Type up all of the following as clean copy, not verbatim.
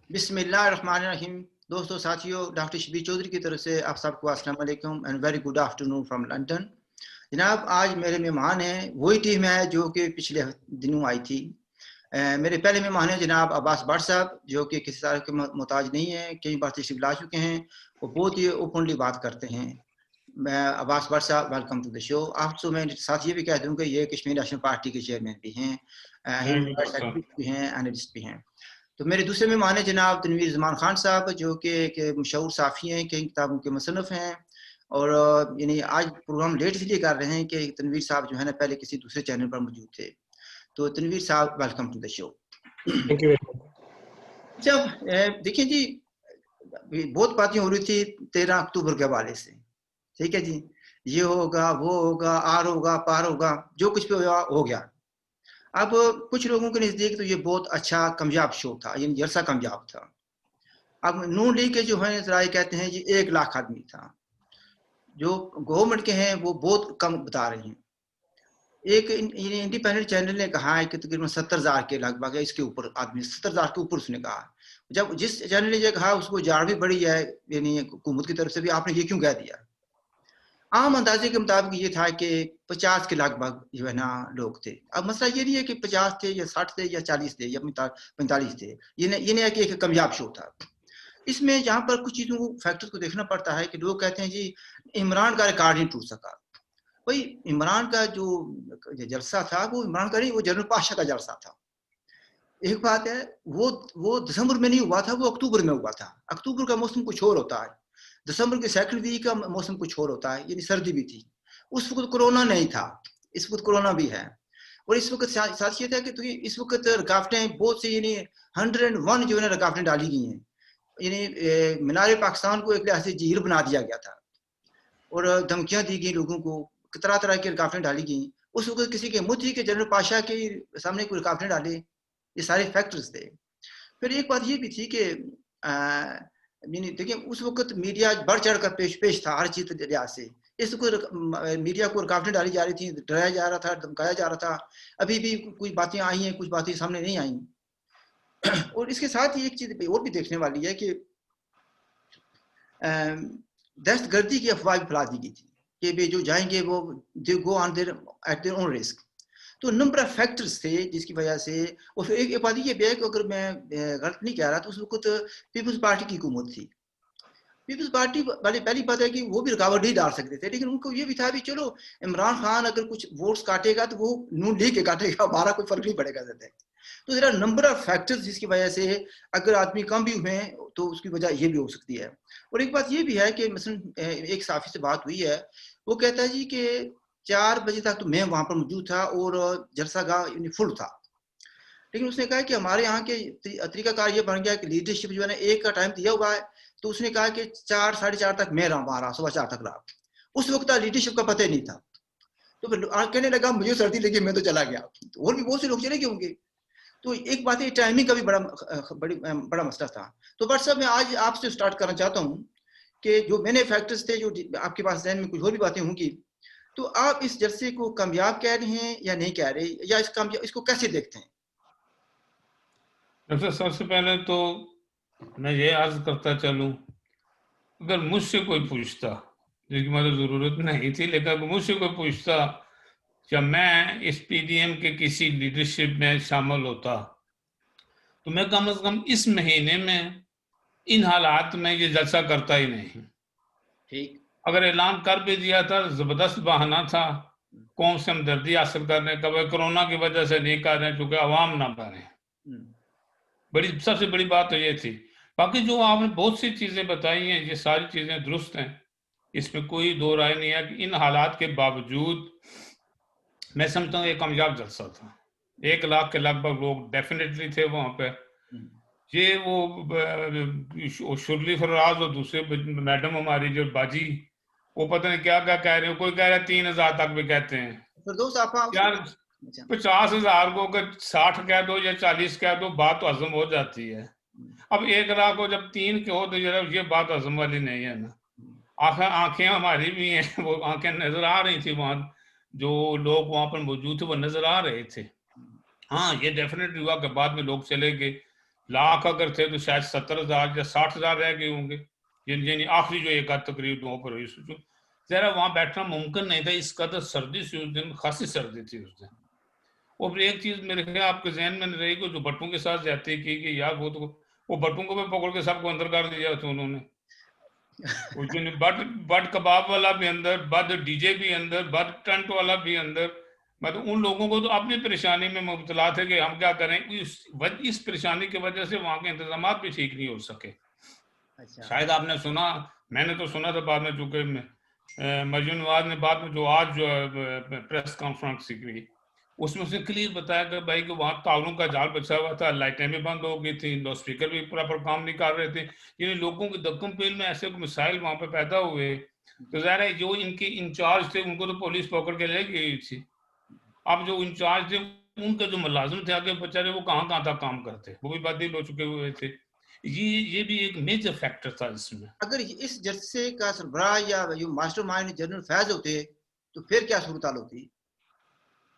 बिस्मिल्लाहिर्रहमानिर्रहीम। दोस्तों साथियों, डॉक्टर शबीर चौधरी की तरफ से आप सबको अस्सलाम वालेकुम and very good afternoon from London. जनाब, आज मेरे मेहमान हैं, वही टीम है जो कि पिछले दिनों आई थी। मेरे पहले मेहमान हैं जनाब अब्बास भट्ट साहब, जो कि किसी तरह के मोहताज नहीं है, कई बार तशरीफ ला चुके हैं, वो बहुत ही ओपनली बात करते हैं। मैं अब्बास भट्ट साहब, वेलकम टू द शो। आपसे मैं साथ ये भी कह दूं कि ये कश्मीर नेशनल पार्टी के चेयरमैन भी हैं, ह्यूमन राइट्स एक्टिविस्ट भी हैं, एनालिस्ट भी हैं। तो मेरे दूसरे मेहमान हैं जनाब तनवीर ज़मान खान साहब, जो कि एक मशहूर साफ़ी हैं, कई किताबों के मुसन्निफ़ हैं। और यानी आज प्रोग्राम लेट इसलिए कर रहे हैं कि तनवीर साहब जो है ना पहले किसी दूसरे चैनल पर मौजूद थे। तो तनवीर साहब, welcome to the show. Thank you very much. जब देखिए जी, बहुत बातें हो रही थी 13 अक्टूबर के हवाले से, ठीक है जी, ये होगा, वो होगा, आर होगा, पार होगा, जो कुछ भी हो गया। अब कुछ लोगों के नज़दीक तो ये बहुत अच्छा कामयाब शो था, ये जलसा कामयाब था। अब नून लीग के जो हैं ज़रा कहते हैं जी 1 लाख आदमी था, जो गवर्नमेंट के हैं वो बहुत कम बता रहे हैं। एक इंडिपेंडेंट चैनल ने कहा है कि तकरीबन 70,000 के लगभग है, इसके ऊपर आदमी 70,000 के ऊपर उसने कहा। जब जिस चैनल ने ये कहा उसको जाड़ भी बड़ी है, यानी हुकूमत की तरफ से भी, आपने ये क्यों कह दिया। आम अंदाजे के मुताबिक ये था कि 50 के लगभग जो है ना लोग थे। अब मसला ये नहीं है कि 50 थे या 60 थे या 40 थे या 45 थे, ये नहीं है कि एक कामयाब शो था। इसमें यहाँ पर कुछ चीज़ों को, फैक्टर्स को देखना पड़ता है कि लोग कहते हैं जी इमरान का रिकॉर्ड नहीं टूट सका। भाई, इमरान का जो जलसा था वो इमरान का नहीं, वो जनरल पाशा का जलसा था। एक बात है, वो दिसंबर में नहीं हुआ था, वो अक्टूबर में हुआ था। अक्टूबर का मौसम कुछ और होता है, दिसंबर के सेकंड वीक का मौसम कुछ और होता है, यानी सर्दी भी थी। उस वक्त कोरोना नहीं था, इस वक्त कोरोना भी है। और इस वक्त साथ ये था कि तो इस वक्त रुकावटें बहुत सी, यानी 101 जो है रुकावटें डाली गई हैं। यानी मीनार पाकिस्तान को एक लिहाज से जीर बना दिया गया था और धमकियां दी गई लोगों को, तरह तरह की रुकावटें डाली गई। उस वक्त किसी के मुद्दी के जनरल पाशा के सामने कोई रुकावटें डाले, ये सारे फैक्टर्स थे। फिर एक बात ये भी थी कि देखिए उस वक्त मीडिया बढ़ चढ़ कर पेश था हर चीज के लिहाज से। इस वक्त मीडिया को रुकावटें डाली जा रही थी, डराया जा रहा था, धमकाया जा रहा था। अभी भी कुछ बातें आई हैं, कुछ बातें सामने नहीं आई। और इसके साथ ही एक चीज और भी देखने वाली है कि दहशतगर्दी की अफवाह भी फैला दी गई थी कि वे जो जाएंगे वो they go on there at their own risk. तो नंबर ऑफ फैक्टर्स थे जिसकी वजह से। और फिर एक बात ये भी है कि अगर मैं गलत नहीं कह रहा तो उस वक्त पीपल्स पार्टी की हुकूमत थी। पीपल्स पार्टी वाली पहली बात है कि वो भी रुकावट नहीं डाल सकते थे, लेकिन उनको ये भी था भी चलो इमरान खान अगर कुछ वोट्स काटेगा तो वो नून लीग के काटेगा, हमारा कोई फर्क नहीं पड़ेगा ज़्यादा। तो जरा नंबर ऑफ फैक्टर्स जिसकी वजह से अगर आदमी कम भी हुए तो उसकी वजह ये भी हो सकती है। और एक बात ये भी है कि मसलन एक साफी से बात हुई है, वो कहता है जी कि 4 बजे तक तो मैं वहां पर मौजूद था और जलसागाह फुल था। लेकिन उसने कहा कि हमारे यहाँ के तरीकाकार ये बन गया कि लीडरशिप जो है ना एक का टाइम दिया हुआ है, तो उसने कहा कि 4 साढ़े 4 तक मैं रहा, वहां रहा, सुबह 4 तक रहा। उस वक्त लीडरशिप का पता ही नहीं था। तो फिर कहने लगा मुझे सर्दी लगी, मैं तो चला गया। तो और भी बहुत से लोग चले गए होंगे। तो एक बात है, टाइमिंग का भी बड़ा मसला था। तो बट साहब, मैं आज आपसे स्टार्ट करना चाहता हूँ कि जो मैंने फैक्टर्स थे, जो आपके पास जहन में कुछ और भी बातें होंगी, तो आप इस जलसे को कामयाब कह रहे हैं या नहीं कह रहे, या इसको कैसे देखते हैं। डॉक्टर, सबसे पहले तो मैं ये अर्ज करता चलूं, अगर मुझसे कोई पूछता, जिसकी मुझे जरूरत नहीं थी, लेकिन अगर मुझसे कोई पूछता जब मैं इस पीडीएम के किसी लीडरशिप में शामिल होता तो मैं कम से कम इस महीने में इन हालात में ये जलसा करता ही नहीं। ठीक। अगर ऐलान कर भी दिया था, जबरदस्त बहाना था कौन से हमदर्दी हासिल करने का, वह कोरोना की वजह से नहीं कर रहे क्योंकि अवाम ना भरे। बड़ी सबसे बड़ी बात तो ये थी। बाकी जो आपने बहुत सी चीजें बताई हैं, ये सारी चीजें दुरुस्त हैं, इसमें कोई दो राय नहीं है कि इन हालात के बावजूद मैं समझता हूँ ये कामयाब जलसा था। 1 लाख के लगभग लोग डेफिनेटली थे वहां पे। ये वो शुरली फराज और दूसरे मैडम हमारी जो बाजी, वो पता नहीं क्या क्या कह रहे हो, कोई कह रहा है 3,000 तक भी कहते हैं। यार 50,000 को अगर 60 कह दो या 40 कह दो, बात तो हजम हो जाती है। अब 1 लाख को जब 3 के हो तो ये बात हजम वाली नहीं है ना। आंखें हमारी भी हैं, वो आंखें नजर आ रही थी, वहां जो लोग वहां पर मौजूद थे वो नजर आ रहे थे। हाँ, ये डेफिनेटली हुआ कि बाद में लोग चले गए, लाख अगर थे तो शायद 70,000 या 60,000 रह गए होंगे, यानी आखिरी जो एक तकरीब वहां पर हुई। जरा वहां बैठना मुमकिन नहीं था, इस कदर सर्दी थी उस दिन, खासी सर्दी थी उस दिन। और फिर एक चीज मेरे ख्याल आपके जहन में रही कि जो भट्टों के साथ जाती की कि यार वो भट्टों को भी पकड़ के सबको अंदर कर दिया था उन्होंने। बट कबाब वाला भी अंदर, बद डीजे भी अंदर, बद टेंट वाला भी अंदर। मतलब उन लोगों को तो अपनी परेशानी में मुब्तला थे कि हम क्या करें। इस परेशानी की वजह से वहां के इंतजाम भी ठीक नहीं हो सके। अच्छा। शायद आपने सुना, मैंने तो सुना था बाद में, चूंकि मजनून नवाज ने बाद में जो आज जो प्रेस कॉन्फ्रेंस की उसमें उसने क्लियर बताया कि भाई कि वहाँ तारों का जाल बिछा हुआ था, लाइटें भी बंद हो गई थी, लाउड स्पीकर भी प्रॉपर काम नहीं कर रहे थे। यानी लोगों के दक्कम पेल में ऐसे मिसाइल वहां पे पैदा हुए। तो ज़ाहिर है जो इनके इंचार्ज थे उनको तो पुलिस पकड़ के ले गई थी। अब जो इंचार्ज थे उनके जो मुलाजिम थे आगे बेचारे वो कहाँ तक काम करते, वो भी बदल हो चुके हुए थे। ये भी एक मेजर फैक्टर था इसमें। अगर इस जलसे का सरबराह या जो मास्टरमाइंड जनरल फैज होते तो फिर क्या सूरत हाल होती?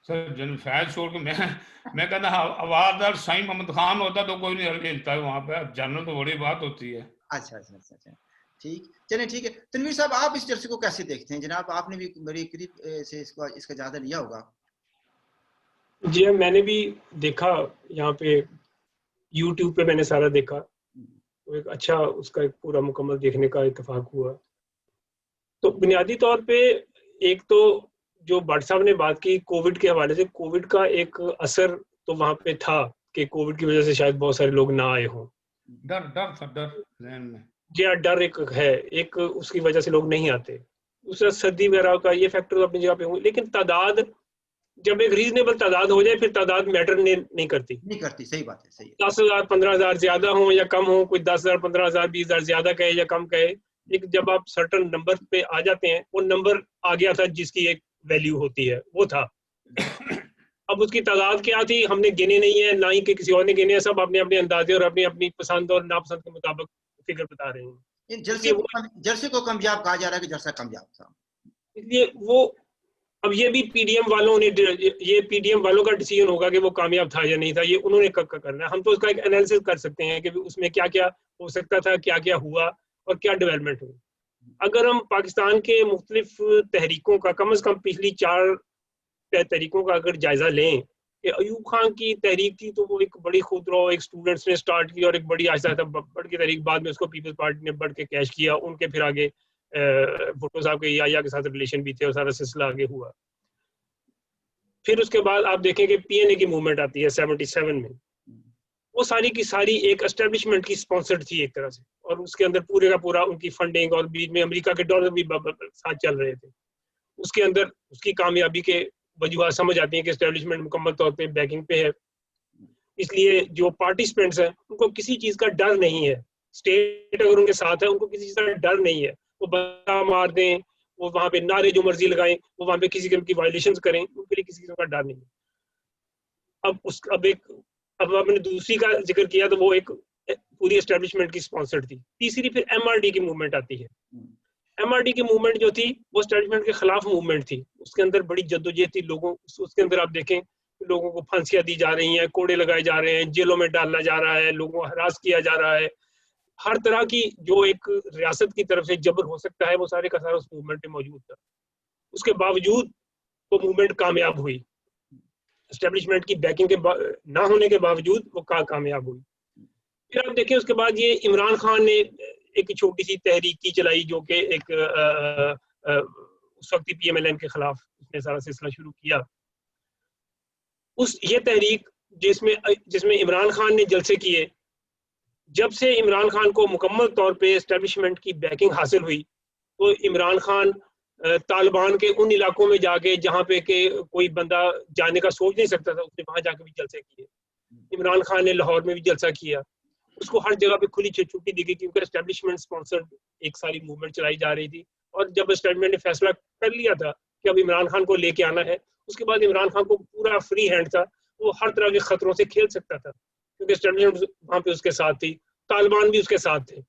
सर जनरल फैज छोड़ के मैं कहता हवालदार साईं मोहम्मद खान होता तो कोई नहीं हिलता है वहां पे। जनरल तो बड़ी बात होती है। अच्छा अच्छा अच्छा अच्छा, ठीक, चलिए ठीक है। तनवीर साहब, आप इस जलसे को कैसे देखते हैं? जनाब आपने भी बड़ी करीब से इसका जायजा लिया होगा। जी हाँ, मैंने भी देखा, यहाँ पे YouTube पे मैंने सारा देखा, तो एक अच्छा उसका एक पूरा मुकम्मल देखने का इत्तेफाक हुआ। तो बुनियादी तौर पे एक तो जो भट्ट साहब ने बात की कोविड के हवाले से, कोविड का एक असर तो वहाँ पे था कि कोविड की वजह से शायद बहुत सारे लोग ना आए हों। डर ज़हन में। जी हाँ, डर एक है, एक उसकी वजह से लोग नहीं आते। दूसरा सर्दी वगैरह का ये फैक्टर अपनी जगह पे होंगे, लेकिन तादाद जब एक रीजनेबल तादाद हो जाए फिर तादाद मैटर नहीं करती। नहीं करती, सही बात है, सही है। 10,000 15,000 ज्यादा हो या कम हो, कोई 10,000 15,000 20,000 ज्यादा कहे या कम कहे, लेकिन जब आप सर्टन नंबर पे आ जाते हैं, वो नंबर आ गया था जिसकी एक वैल्यू होती है, वो था। अब उसकी तादाद क्या थी हमने गिने नहीं है, ना ही कि किसी और ने गिने हैं, सब अपने अपने अंदाजे और अपनी अपनी पसंद और नापसंद के मुताबिक फिगर बता रहे हैं। इन जलसे को कामयाब कहा जा रहा है कि जलसा कामयाब था, इसलिए वो अब ये भी पीडीएम वालों ने, ये पीडीएम वालों का डिसीजन होगा कि वो कामयाब था या नहीं था, ये उन्होंने करना है। हम तो उसका एक एनालिसिस कर सकते हैं कि उसमें क्या क्या हो सकता था, क्या क्या हुआ और क्या डेवलपमेंट हुई। अगर हम पाकिस्तान के मुख्तलिफ तहरीकों का, कम से कम पिछली 4 तहरीकों का अगर जायजा लें, कि अयूब खान की तहरीक थी तो वो एक बड़ी खुदरो एक स्टूडेंट्स ने स्टार्ट की और एक बड़ी आहिस्ता बढ़ की तहरीक, बाद में उसको पीपल्स पार्टी ने बढ़ के कैश किया, उनके फिर आगे भुट्टो साहब के याया के साथ रिलेशन भी थे और सारा सिलसिला आगे हुआ। फिर उसके बाद आप देखें कि पीएनए की मूवमेंट आती है 77 में, वो सारी की सारी एक एस्टेब्लिशमेंट की स्पॉन्सर्ड थी एक तरह से, और उसके अंदर पूरे का पूरा उनकी फंडिंग और बीच में अमेरिका के डॉलर भी साथ चल रहे थे। उसके अंदर उसकी कामयाबी के वजूहत समझ आती है कि एस्टेब्लिशमेंट मुकम्मल तौर पे बैकिंग पे है। इसलिए जो पार्टिसिपेंट्स हैं उनको किसी चीज का डर नहीं है, स्टेट अगर उनके साथ है उनको किसी चीज का डर नहीं है। वो बता मार दें, वो वहां पे नारे जो मर्जी लगाएं, वो वहां पे किसी किस्म की वायलेशंस करें, उनके लिए किसी किस्म का डर नहीं है। अब आपने दूसरी का जिक्र किया तो वो एक पूरी एस्टेब्लिशमेंट की स्पॉन्सर्ड थी। तीसरी फिर एमआरडी की मूवमेंट आती है। एमआरडी की मूवमेंट जो थी वो एस्टेब्लिशमेंट के खिलाफ मूवमेंट थी, उसके अंदर बड़ी जद्दोजहद थी लोगों, उसके अंदर आप देखें लोगों को फांसियां दी जा रही हैं, कोड़े लगाए जा रहे हैं, जेलों में डालना जा रहा है, लोगों को हरास किया जा रहा है, हर तरह की जो एक रियासत की तरफ से जबर हो सकता है वो सारे का सारा उस मूवमेंट में मौजूद था। उसके बावजूद वो मूवमेंट कामयाब हुई, एस्टेब्लिशमेंट की बैकिंग के ना होने के बावजूद वो कामयाब हुई। फिर आप देखें उसके बाद ये इमरान खान ने एक छोटी सी तहरीक की चलाई जो कि एक उस वक्त पीएमएलएन के खिलाफ उसने सारा सिलसिला शुरू किया। ये तहरीक जिसमें इमरान खान ने जलसे किए, जब से इमरान खान को मुकम्मल तौर पे एस्टेब्लिशमेंट की बैकिंग हासिल हुई तो इमरान खान तालिबान के उन इलाकों में जाके जहाँ पे के कोई बंदा जाने का सोच नहीं सकता था, उसने वहां जाके भी जलसे किए। इमरान खान ने लाहौर में भी जलसा किया, उसको हर जगह पे खुली छुट्टी दी गई क्योंकि एस्टेब्लिशमेंट स्पॉन्सर्ड एक सारी मूवमेंट चलाई जा रही थी। और जब एस्टेब्लिशमेंट ने फैसला कर लिया था कि अब इमरान खान को लेके आना है, उसके बाद इमरान खान को पूरा फ्री हैंड था, वो हर तरह के खतरों से खेल सकता था क्योंकि एस्टेब्लिशमेंट वहां पे उसके साथ थी, तालिबान भी उसके साथ थे,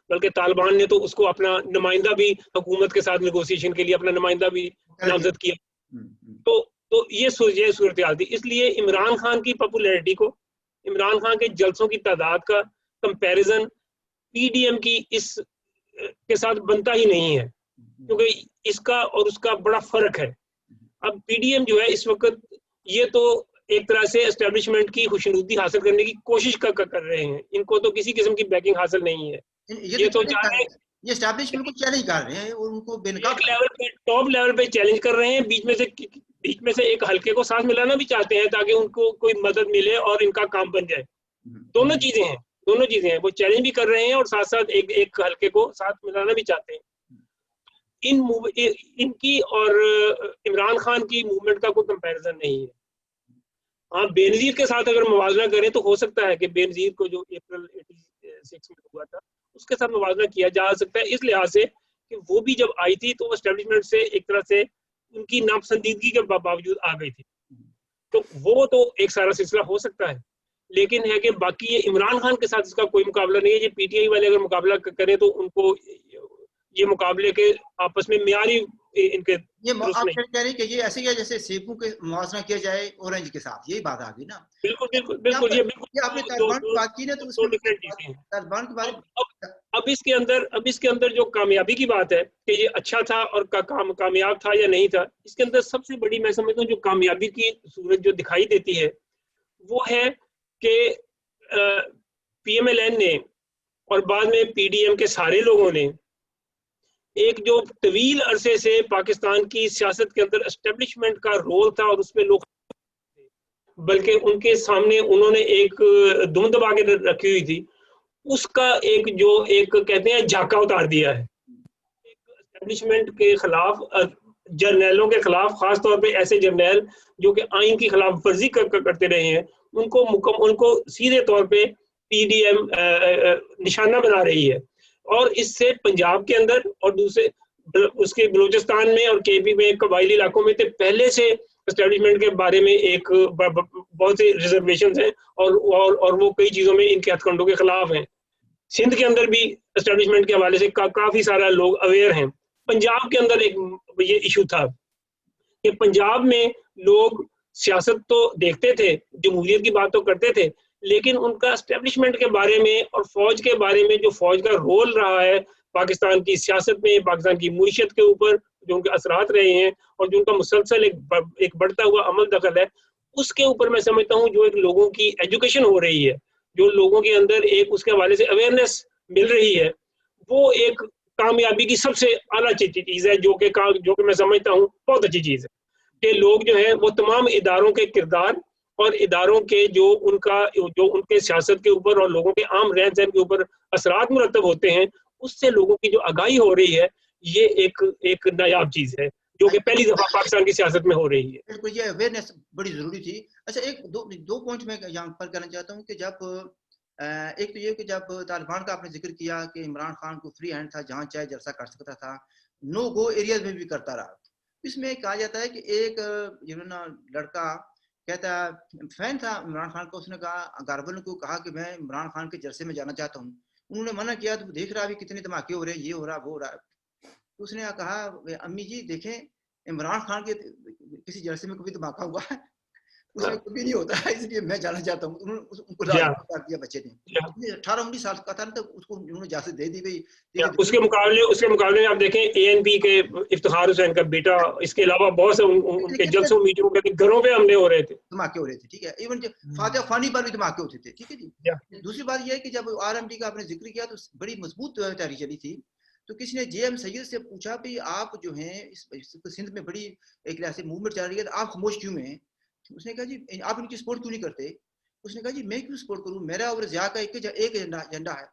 बल्कि तालिबान ने तो उसको अपना नुमाइंदा भी हुकूमत के साथ नेगोशिएशन के लिए अपना नुमाइंदा भी नामजद किया। तो ये सूरत हाल थी। इसलिए इमरान खान की पॉपुलैरिटी को इमरान खान के जलसों की तादाद का कंपैरिजन पीडीएम की इस के साथ बनता ही नहीं है, क्योंकि इसका और उसका बड़ा फर्क है। अब पीडीएम जो है इस वक्त ये तो एक तरह से एस्टेब्लिशमेंट की खुशनुदी हासिल करने की कोशिश कर रहे हैं, इनको तो किसी किस्म की बैकिंग हासिल नहीं है। ये तो चाहे ये एस्टैब्लिशमेंट को चैलेंज कर रहे हैं और उनको एक लेवल पे, टॉप लेवल पे चैलेंज कर रहे हैं, बीच में से एक हल्के को साथ मिलाना भी चाहते हैं ताकि उनको कोई मदद मिले और इनका काम बन जाए। दोनों चीजें हैं, वो चैलेंज भी कर रहे हैं और साथ साथ एक हल्के को साथ मिलाना भी चाहते हैं। इनकी और इमरान खान की मूवमेंट का कोई कंपैरिजन नहीं है। हाँ, बेनजीर के साथ अगर मुवाजना करें तो हो सकता है कि बेनजीर को जो अप्रैल 86 में हुआ था उसके साथ मुवाजना किया जा सकता है, इस लिहाज से कि वो भी जब आई थी तो एस्टेब्लिशमेंट से एक तरह से उनकी नापसंदीदगी के बावजूद आ गई थी, तो वो तो एक सारा सिलसिला हो सकता है। लेकिन है कि बाकी ये इमरान खान के साथ इसका कोई मुकाबला नहीं है। ये पीटीआई वाले अगर मुकाबला करें तो उनको ये मुकाबले के आपस में मियारी इनके ये आप कह रहे हैं कि ये ऐसे ही है जैसे सेबू के मुआवजा किया जाए ऑरेंज के साथ, यही बात आ गई ना। बिल्कुल ये आपने तालिबान की बात की ना, तो उसमें तालिबान के बारे अब इसके अंदर जो कामयाबी की बात है कि ये अच्छा था और कामयाब था या नहीं था, इसके अंदर सबसे बड़ी मैं समझता हूँ जो कामयाबी की सूरत जो दिखाई देती है वो है कि पीएमएलएन ने और बाद में पीडीएम के सारे लोगों ने एक जो तवील अरसे से पाकिस्तान की सियासत के अंदर एस्टेब्लिशमेंट का रोल था और उसमें लोग, बल्कि उनके सामने उन्होंने एक दुम दबा के रखी हुई थी, उसका एक कहते हैं झाका उतार दिया है। एक एस्टेब्लिशमेंट के खिलाफ, जर्नैलों के खिलाफ, खास तौर पे ऐसे जर्नैल जो कि आइन की खिलाफ वर्जी करते रहे हैं, उनको सीधे तौर पे पीडीएम निशाना बना रही है। और इससे पंजाब के अंदर और दूसरे उसके बलूचिस्तान में और केपी में कबायली इलाकों में तो पहले से एस्टेब्लिशमेंट के बारे में एक बहुत से रिजर्वेशन हैं और वो कई चीज़ों में इनके हथकंडों के खिलाफ हैं। सिंध के अंदर भी एस्टेब्लिशमेंट के हवाले से काफ़ी सारा लोग अवेयर हैं। पंजाब के अंदर एक ये इशू था कि पंजाब में लोग सियासत तो देखते थे, जमहूरियत की बात तो करते थे, लेकिन उनका एस्टेब्लिशमेंट के बारे में और फौज के बारे में, जो फौज का रोल रहा है पाकिस्तान की सियासत में, पाकिस्तान की मुईशत के ऊपर जो उनके असरात रहे हैं और जो उनका मुसलसल एक बढ़ता हुआ अमल दखल है, उसके ऊपर मैं समझता हूँ जो एक लोगों की एजुकेशन हो रही है, जो लोगों के अंदर एक उसके हवाले से अवेयरनेस मिल रही है, वो एक कामयाबी की सबसे आला चीज़ है, जो कि मैं समझता हूँ बहुत अच्छी चीज़ है कि लोग जो है वो तमाम इदारों के किरदार और इदारों के जो उनके सियासत के ऊपर और लोगों के आम रहन सहन के ऊपर असरात मुरतब होते हैं, उससे लोगों की जो आगाही हो रही है, ये एक नायाब चीज है जो कि पहली दफा पाकिस्तान की सियासत में हो रही है। बिल्कुल, ये अवेयरनेस बड़ी जरूरी थी। अच्छा, एक दो पॉइंट मैं यहाँ पर करना चाहता हूँ कि जब एक तो ये कि जब तालिबान का आपने जिक्र किया कि इमरान खान को फ्री हैंड था, जहाँ चाहे जलसा कर सकता था, नो गो एरियाज में भी करता रहा। इसमें कहा जाता है कि एक लड़का कहता है फैन था इमरान खान को, उसने कहा गारबल को कहा कि मैं इमरान खान के जलसे में जाना चाहता हूँ। उन्होंने मना किया, तो देख रहा अभी कितने धमाके हो रहे हैं, ये हो रहा वो हो रहा। तो उसने कहा अम्मी जी देखें, इमरान खान के किसी जलसे में कभी धमाका हुआ है? उसमें कभी नहीं होता है, इसलिए मैं जाना चाहता हूँ। उनको कर दिया बच्चे ने। 18-19 साल का था, तो उसको उन्होंने इजाजत दे दी भाई। उसके मुकाबले में आप देखें एएनपी के इफ्तिखार हुसैन का बेटा, इसके अलावा बहुत से उनके जलसों मीटिंगों के घरों पे हमले हो रहे थे, धमाके हो रहे थे, ठीक है। इवन फातिहा फानी पर भी धमाके होते थे, ठीक है जी। दूसरी बात यह है कि जब आरएमडी का आपने जिक्र किया तो बड़ी मजबूत तैयारी चली थी। तो किसी ने जेएम सैयद से पूछा भी आप जो हैं इस सिंध में बड़ी एक ऐसी मूवमेंट चल रही है, आप खामोश क्यों हैं? उसने कहा जी आप इनकी सपोर्ट क्यों नहीं करते? उसने कहा जी मैं क्यों सपोर्ट करूं, मेरा और ज़िया का एक एजेंडा है,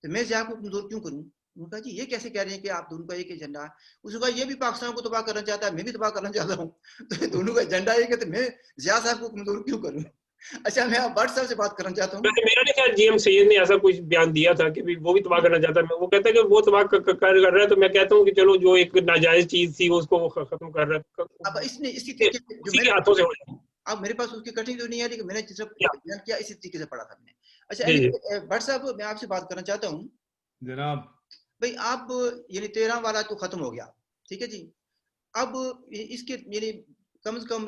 तो मैं ज़िया को कमजोर क्यों करूं? उन्होंने कहा जी ये कैसे कह रहे हैं कि आप दोनों का एक एजेंडा है? उसने कहा ये भी पाकिस्तान को तबाह करना चाहता है, मैं भी तबाह करना चाहता हूँ, तो दोनों का एजेंडा एक है, तो मैं ज़िया साहब को कमजोर क्यों करूँ? अच्छा, मैं आप भट्ट साहब से बात करना चाहता हूँ। मेरा नहीं ख्याल जेएम सैयद ने ऐसा कुछ बयान दिया था कि वो भी तबाह करना चाहता है। वो कहता है कि वो तबाह कर रहा है, तो मैं कहता हूँ कि चलो जो एक नाजायज चीज थी उसको वो खत्म कर रहा है। अब इसने इसी तरीके उसी के हाथों से हो जाए। अब मेरे पास उसकी कटिंग तो नहीं है, लेकिन मैंने जिस बयान किया इसी तरीके से पढ़ा था मैंने। अच्छा भट्ट साहब, मैं आपसे बात करना चाहता हूँ जनाब। भाई आप यानी 13 वाला तो खत्म हो गया, ठीक है जी। अब इसके यानी कम से कम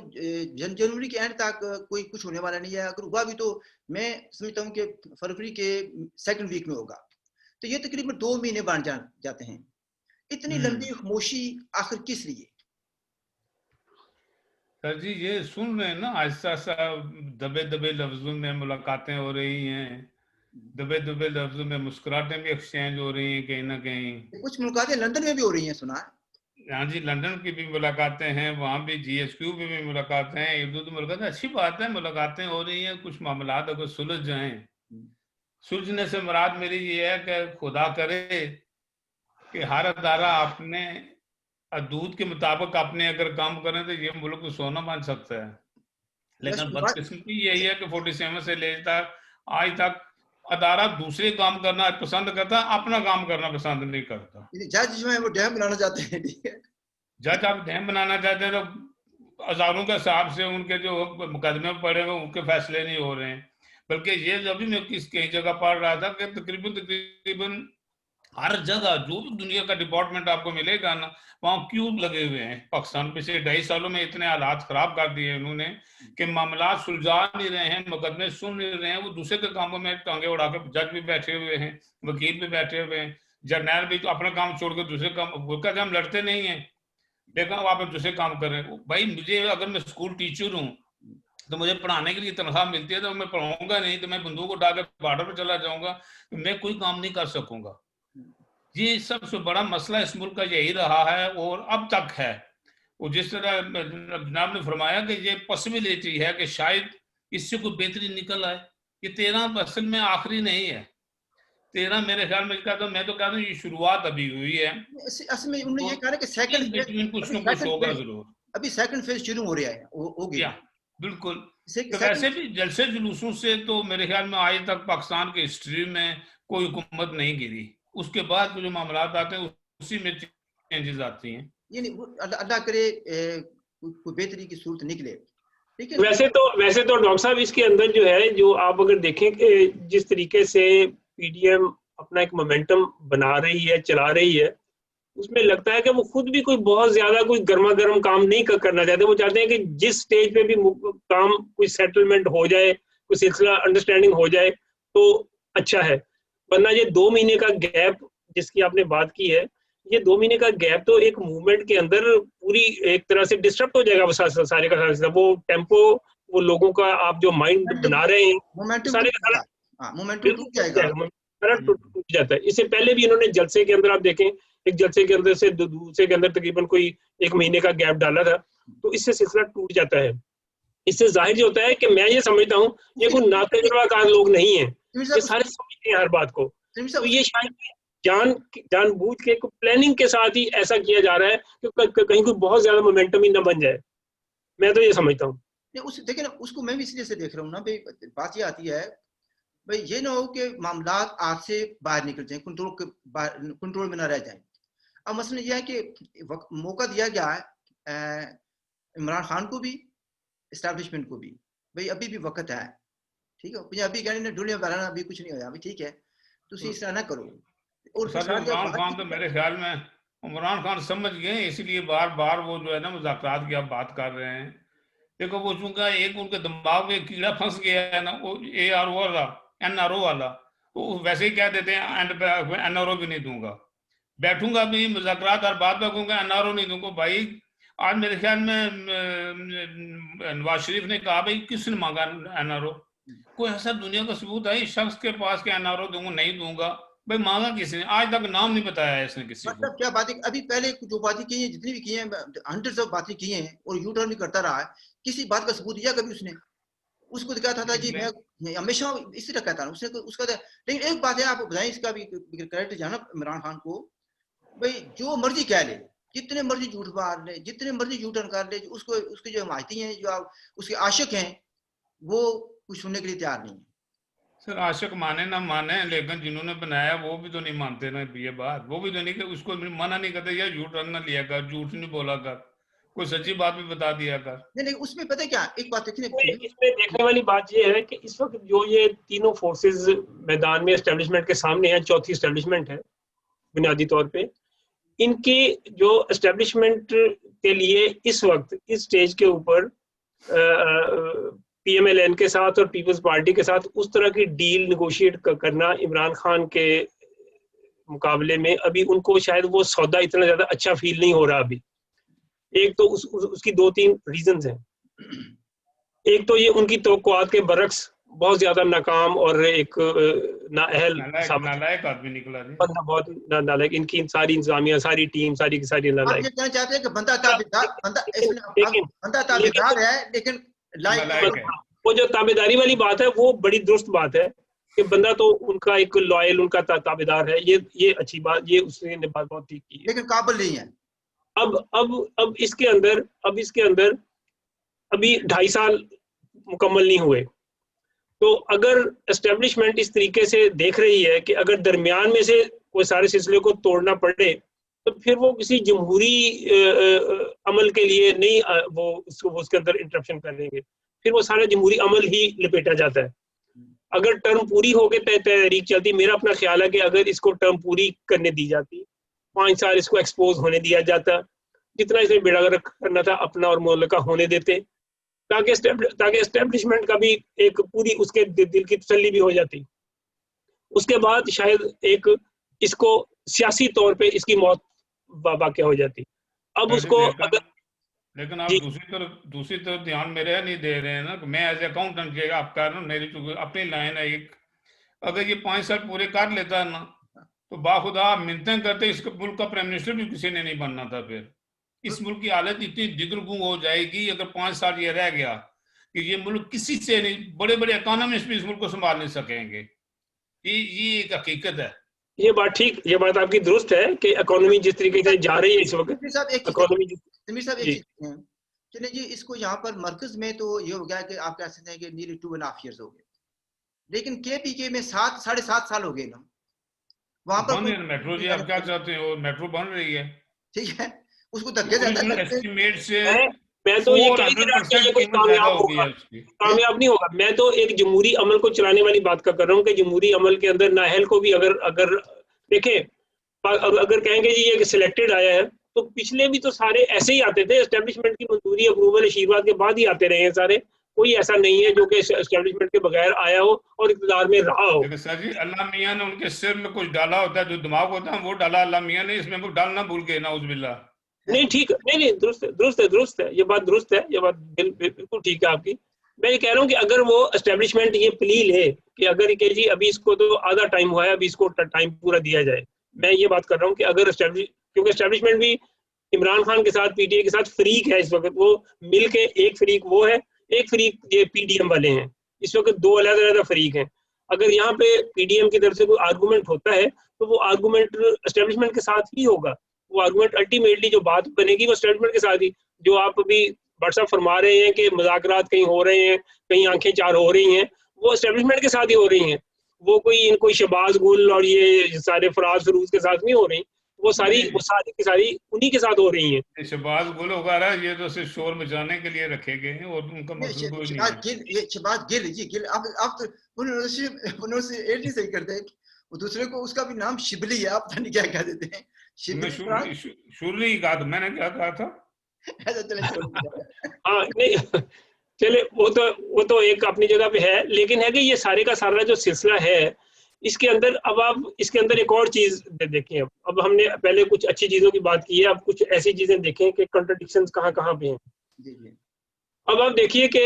जनवरी के एंड तक कोई कुछ होने वाला नहीं है। अगर हुआ भी तो मैं समझता हूँ कि फरवरी के सेकंड वीक में होगा। तो ये तकरीबन 2 महीने बन जाते हैं। इतनी लंबी खामोशी आखिर किस लिए? सर जी ये सुन रहे हैं ना, आहिस्ता आहिस्ता दबे दबे लफ्जों में मुलाकातें हो रही हैं, दबे दबे लफ्जों में मुस्कुराहटें भी एक्सचेंज हो रही हैं कहीं ना कहीं। कुछ मुलाकातें लंदन में भी हो रही हैं, सुना? हाँ जी, लंदन की भी मुलाकातें हैं, वहाँ भी GSQ में भी मुलाकातें हैं, एक दो मुलाकातें, अच्छी बात है, मुलाकातें हो रही हैं। कुछ मामला अगर सुलझ जाएं, सुलझने से मुराद मेरी ये है कि खुदा करे कि हर अदारा अपने दूध के मुताबिक अपने अगर काम करें तो ये मुल्क तो सोना बन सकता है। लेकिन बदकिस्मती यही है कि 47 से लेकर आज तक अदारा दूसरे काम करना पसंद करता, अपना काम करना पसंद नहीं करता। जज जो है वो डैम बनाना चाहते हैं, ठीक है? जज आप डैम बनाना चाहते हैं तो हजारों के हिसाब से उनके जो मुकदमे पड़े हुए उनके फैसले नहीं हो रहे हैं। बल्कि ये जब भी मैं कई जगह पढ़ रहा था कि तकरीबन हर जगह जो भी दुनिया का डिपार्टमेंट आपको मिलेगा ना, वहाँ क्यों लगे हुए हैं। पाकिस्तान पिछले 2.5 सालों में इतने हालात खराब कर दिए उन्होंने कि मामला सुलझा नहीं रहे हैं, मुकदमे सुन नहीं रहे हैं, वो दूसरे के कामों में टांगे उड़ा के जज भी बैठे हुए हैं, वकील भी बैठे हुए हैं, जर्नैल भी तो अपना काम छोड़ के दूसरे काम, वो कहते हम लड़ते नहीं है, देखो आप दूसरे काम कर रहे हैं। भाई मुझे अगर मैं स्कूल टीचर हूँ तो मुझे पढ़ाने के लिए तनख्वाह मिलती है, तो मैं पढ़ाऊंगा नहीं तो मैं बंदूक उठा के बॉर्डर पर चला जाऊंगा, तो मैं कोई काम नहीं कर सकूंगा। ये सबसे बड़ा मसला इस मुल्क का यही रहा है और अब तक है। वो जिस तरह जनाब ने फरमाया कि ये पॉसिबिलिटी है कि शायद इससे कोई बेहतरी निकल आए। ये 13 असल में आखिरी नहीं है, 13 मेरे ख्याल में कहता हूँ, मैं तो कहता हूँ ये शुरुआत अभी हुई है। असल में उन्होंने ये कहा कि सेकंड फेज कुछ न कुछ होगा जरूर, अभी सेकंड फेज शुरू हो रहा है, हो गया बिल्कुल। तो वैसे भी जलसे जुलूसों से तो मेरे ख्याल में आज तक पाकिस्तान की हिस्ट्री में कोई हुकूमत नहीं गिरी, उसके बाद जो मामला आते हैं उसी में चेंजेस आती हैं। यानी अल्लाह करे कोई बेहतरी की सूरत निकले। लेकिन वैसे तो डॉक्टर साहब इसके अंदर जो है, जो आप अगर देखें कि जिस तरीके से PDM अपना एक मोमेंटम बना रही है, चला रही है, उसमें लगता है कि वो खुद भी कोई बहुत ज्यादा कोई गर्मा गर्म काम नहीं करना चाहते। वो चाहते हैं कि जिस स्टेज पे भी काम कोई सेटलमेंट हो जाए, कोई सिलसिला अंडरस्टैंडिंग हो जाए तो अच्छा है। वरना ये 2 महीने का गैप जिसकी आपने बात की है, ये 2 महीने का गैप तो एक मूवमेंट के अंदर पूरी एक तरह से डिस्टर्ब हो जाएगा। वो सारे का सारा वो टेम्पो, वो लोगों का आप जो माइंड बना रहे हैं, सारे का सारा मोमेंटम टूट जाता है। इससे पहले भी इन्होंने जलसे के अंदर आप देखें, एक जलसे के अंदर से दूसरे के अंदर तकरीबन कोई 1 महीने का गैप डाला था, तो इससे सिलसिला टूट जाता है। इससे जाहिर जो होता है कि मैं ये समझता हूँ ये कोई नातजुर्बाकार लोग नहीं है, ये सारे समझते हैं हर बात को। तो ये शायद जानबूझ के प्लानिंग के साथ ही ऐसा किया जा रहा है कि कहीं कोई बहुत ज्यादा मोमेंटम ही ना बन जाए। मैं तो ये समझता हूँ। देखिए ना, उसको मैं भी इसलिए से देख रहा हूँ ना भाई, बात ये आती है भाई ये ना हो कि मामला आज से बाहर निकल जाए, कंट्रोल में ना रह जाए। अब मसला यह है कि मौका दिया गया है इमरान खान को भी, एस्टैब्लिशमेंट को भी, भाई अभी भी वक्त है, ठीक है? मुझे अभी कहने डुलिया बहराना अभी कुछ नहीं होया, अभी ठीक है, तुम इस तरह ना करो। और इमरान खान तो मेरे ख्याल में इमरान खान समझ गए, इसलिए बार बार वो जो है ना मुज़ाकरात की आप बात कर रहे हैं। देखो वो चूंकि एक उनके दिमाग में कीड़ा फंस गया है ना, वो NRO वाला, तो वैसे ही कह देते हैं एंड पे NRO भी नहीं दूंगा, बैठूंगा भी मुज़ाकरात और बाद में कहूंगा NRO नहीं दूंगा। भाई आज मेरे ख्याल में नवाज शरीफ ने कहा भाई किसने मांगा NRO? कोई ऐसा दुनिया का सबूत है इस शख्स के पास के NRO दूंगा? नहीं दूंगा। भाई मांगा किसने? आज तक नाम नहीं बताया है इसने किसी को। क्या बातें अभी पहले जो बातें की हैं, जितनी भी की हैं, हंड्रेड्स ऑफ बातें की हैं और यू टर्न भी करता रहा है, किसी बात का सबूत दिया कभी उसने? उसको दिखाता था कि मैं हमेशा इसी तरह कहता हूँ उसने उसका। लेकिन एक बात है, आप बताएं इसका भी करेक्ट जाना इमरान खान को, भाई जो मर्जी कह ले, जितने मर्जी झूठ मार ले, जितने मर्जी यू टर्न कर ले, उसको उसके जो हमायती हैं, जो उसके आशिक हैं, वो कुछ सुनने के लिए तैयार नहीं है। सर आशिक माने ना माने, लेकिन जिन्होंने बनाया वो भी तो नहीं मानते ना ये बात, वो भी तो नहीं कि उसको मना नहीं करते यार झूठ ना लिया कर, झूठ नहीं बोला कर, कोई सच्ची बात भी बता दिया कर। नहीं, उसमें पता है क्या, एक बात इसमें देखने वाली बात ये है कि इस वक्त जो ये तीनों फोर्सेस मैदान में एस्टेब्लिशमेंट के सामने है, चौथी एस्टेब्लिशमेंट है बुनियादी तौर पे, इनके जो एस्टेब्लिशमेंट के लिए इस वक्त इस स्टेज के ऊपर PMLN के साथ और पीपल्स पार्टी के साथ उस तरह की डील निगोशिएट करना इमरान खान के मुकाबले में अभी उनको शायद वो सौदा इतना ज्यादा अच्छा फील नहीं हो रहा अभी। एक तो उसकी 2-3 रीजंस हैं। एक तो ये उनकी तवक्कुआत के बरक्स बहुत ज्यादा नाकाम और एक नाअहल नालायक आदमी निकला, बंदा बहुत नालायक, इनकी सारी इंतजामिया, सारी टीम, सारी की सारी नालायक। आप ये कहना चाहते हैं कि बंदा ताबेदार है लेकिन लायक है। वो जो ताबेदारी वाली बात है वो बड़ी दुरुस्त बात है कि बंदा तो उनका एक लॉयल, उनका ताबेदार है, ये अच्छी बात, ये उसने बात बहुत ठीक की है, लेकिन काबिल नहीं है। अब इसके अंदर अभी 2.5 साल मुकम्मल नहीं हुए, तो अगर एस्टेब्लिशमेंट इस तरीके से देख रही है कि अगर दरमियान में से कोई सारे सिलसिले को तोड़ना पड़े तो फिर वो किसी जमहूरी अमल के लिए नहीं वो उसके अंदर इंटरप्शन करेंगे, फिर वो सारा जमहूरी अमल ही लपेटा जाता है। अगर टर्म पूरी हो गई तहरीक चलती, मेरा अपना ख्याल है कि अगर इसको टर्म पूरी करने दी जाती, 5 साल इसको एक्सपोज होने दिया जाता, जितना इसमें बेड़ागर्क करना था अपना और मुअल्लका होने देते, ताकि एस्टेब्लिशमेंट का भी एक पूरी उसके दिल की तसल्ली भी हो जाती। उसके बाद शायद एक इसको सियासी तौर पे इसकी मौत वाक़या हो जाती। अब उसको अगर लेकिन आप दूसरी तरफ ध्यान मेरे नहीं दे रहे हैं ना, मैं एज अकाउंटेंट के आप कह रहे हो, मेरी अपनी लाइन है एक, अगर ये 5 साल पूरे कर लेता है ना तो बाखुदा मिन्नतें करते इसके मुल्क का प्राइम मिनिस्टर भी किसी ने नहीं बनना था। फिर इस मुल्क की हालत इतनी दिगरगुम हो जाएगी अगर 5 साल ये रह गया कि ये मुल्क किसी से नहीं, बड़े बड़े इकोनॉमिस्ट भी इस मुल्क को संभाल नहीं सकेंगे। ये एक हकीकत है। ये बात ठीक, ये बात आपकी दुरुस्त है कि इकोनॉमी जिस तरीके से जा रही है इस वक्त, इकोनॉमी चलिए जी, इसको यहाँ पर मरकज में तो ये हो गया कि आप कह सकते हैं कि नीयरली 2.5 years हो गए, लेकिन KPK में 7-7.5 साल हो गए ना, वहां पर मेट्रो जी आप क्या चाहते हो, मेट्रो बन रही है, ठीक है, उसको धक्के ज्यादा एस्टीमेट से मैं तो ये कह नहीं कोई कामयाब नहीं होगा। मैं तो एक जमहूरी अमल को चलाने वाली बात कर रहा हूँ कि जमहूरी अमल के अंदर नाअहल को भी अगर देखें, अगर कहेंगे जी ये सिलेक्टेड आया है तो पिछले भी तो सारे ऐसे ही आते थे, एस्टेब्लिशमेंट की मंजूरी अप्रूवल आशीर्वाद के बाद ही आते रहे हैं सारे, कोई ऐसा नहीं है जो कि एस्टेब्लिशमेंट के बगैर आया हो और इक़्तिदार में रहा हो। सर जी अल्लाह मियां ने उनके सिर में कुछ डाला होता है, जो दिमाग होता है वो डाला अल्लाह मियां ने, इसमें वो डालना भूल गए ना, उज़बिल्लाह। नहीं ठीक, नहीं दुरुस्त है, ये बात दुरुस्त है, ये बात बिल्कुल ठीक है आपकी। मैं ये कह रहा हूँ कि अगर वो एस्टेब्लिशमेंट ये प्ली ले कि अगर के जी अभी इसको तो आधा टाइम हुआ है, अभी इसको टाइम पूरा दिया जाए, मैं ये बात कर रहा हूँ कि अगर क्योंकि एस्टेब्लिशमेंट भी इमरान खान के साथ PTA के साथ फरीक है इस वक्त, वो मिल के एक फरीक वो है, एक फरीक ये PDM वाले हैं, इस वक्त 2 अलग-अलग फरीक हैं। अगर यहाँ पे PDM की तरफ से कोई आर्गूमेंट होता है तो वो आर्गूमेंट एस्टेब्लिशमेंट के साथ ही होगा, वो आर्गूमेंट अल्टीमेटली जो बात बनेगी वो एस्टेब्लिशमेंट के साथ ही। जो आप अभी व्हाट्सएप फरमा रहे हैं कि मुज़ाकरात कहीं हो रहे हैं, कहीं आंखें चार हो रही हैं, वो एस्टेब्लिशमेंट के साथ ही हो रही हैं, वो कोई शहबाज गुल और ये सारे फराज फरूज के साथ नहीं हो रही, वो सारी की सारी उन्हीं के साथ हो रही हैं। शहबाज गुल वगैरह ये तो सिर्फ शोर मचाने के लिए रखे गए हैं और उनका मकसद कोई नहीं है। शहबाज गिल आप तो उन्होंने एड नहीं सही करते, वो दूसरे को उसका भी नाम शिबली है, आप पता नहीं क्या कह देते हैं। शुरली कहा था मैंने, क्या कहा था? हाँ नहीं चले, वो तो एक अपनी जगह पे है, लेकिन है कि ये सारे का सारा जो सिलसिला है इसके अंदर, अब आप इसके अंदर एक और चीज देखें। अब हमने पहले कुछ अच्छी चीजों की बात की है, अब कुछ ऐसी चीजें देखें कि कॉन्ट्रडिक्शंस कहाँ पे हैं। अब आप देखिए कि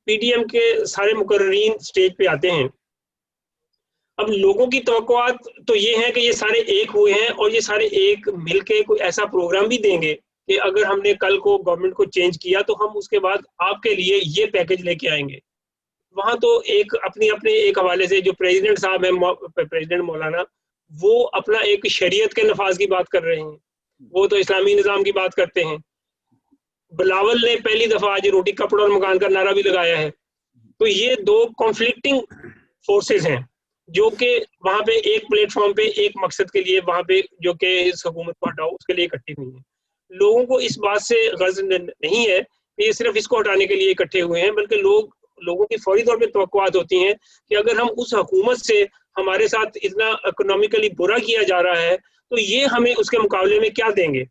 PDM के सारे मुकर्रीन स्टेज पे आते हैं, अब लोगों की तवक्कुआत तो ये है कि ये सारे एक हुए हैं और ये सारे एक मिलके कोई ऐसा प्रोग्राम भी देंगे कि अगर हमने कल को गवर्नमेंट को चेंज किया तो हम उसके बाद आपके लिए ये पैकेज लेके आएंगे। वहां तो एक अपने एक हवाले से जो प्रेसिडेंट साहब है, प्रेसिडेंट मौलाना, वो अपना एक शरीयत के नफाज की बात कर रहे हैं, वो तो इस्लामी निज़ाम की बात करते हैं। बिलावल ने पहली दफा आज रोटी कपड़ा और मकान का नारा भी लगाया है। तो ये 2 कॉन्फ्लिक्टिंग फोर्सेस हैं जो कि वहां पे एक प्लेटफॉर्म पे एक मकसद के लिए वहां पे जो कि इस हुकूमत को हटाओ उसके लिए इकट्ठी हुई है। लोगों को इस बात से गर्ज नहीं है कि ये सिर्फ इसको हटाने के लिए इकट्ठे हुए हैं, बल्कि लोगों की फौरी तौर पे तवक्कुआत होती हैं कि अगर हम उस हुकूमत से हमारे साथ इतना इकोनॉमिकली बुरा किया जा रहा है तो ये हमें उसके मुकाबले में क्या देंगे।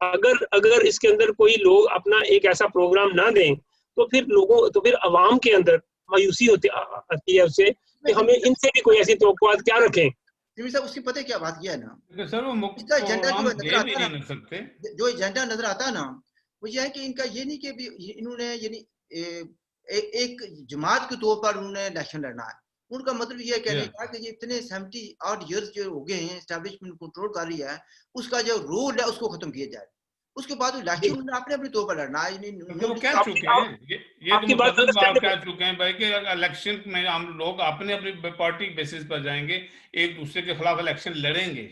अगर इसके अंदर कोई लोग अपना एक ऐसा प्रोग्राम ना दें तो फिर अवाम के अंदर मायूसी आती है उससे कि हमें इनसे भी कोई ऐसी तवक्कुआत क्या रखें। साहब उसकी पता है क्या बात किया है ना, सर वो मुक्त इसका एजेंडा जो प्रोग्राम नजर दे आता भी है नहीं ना, सकते। जो एजेंडा नजर आता है ना वो ये है कि इनका ये नहीं कि इन्होंने यानी एक जमात के तौर पर उन्होंने इलेक्शन लड़ना है। उनका मतलब ये कहने का कि ये इतने 70 odd years जो हो गए हैं एस्टैब्लिशमेंट कंट्रोल कर रही है, उसका जो रोल है उसको खत्म किया जाए, उसके बाद इलेक्शन उन्होंने अपने अपने तौर पर लड़ना है। तो वो कह चुके हैं, ये तो मुकद्दस बात कह चुके हैं भाई कि इलेक्शन में हम लोग अपने अपनी पार्टी बेसिस पर जाएंगे, एक दूसरे के खिलाफ इलेक्शन लड़ेंगे।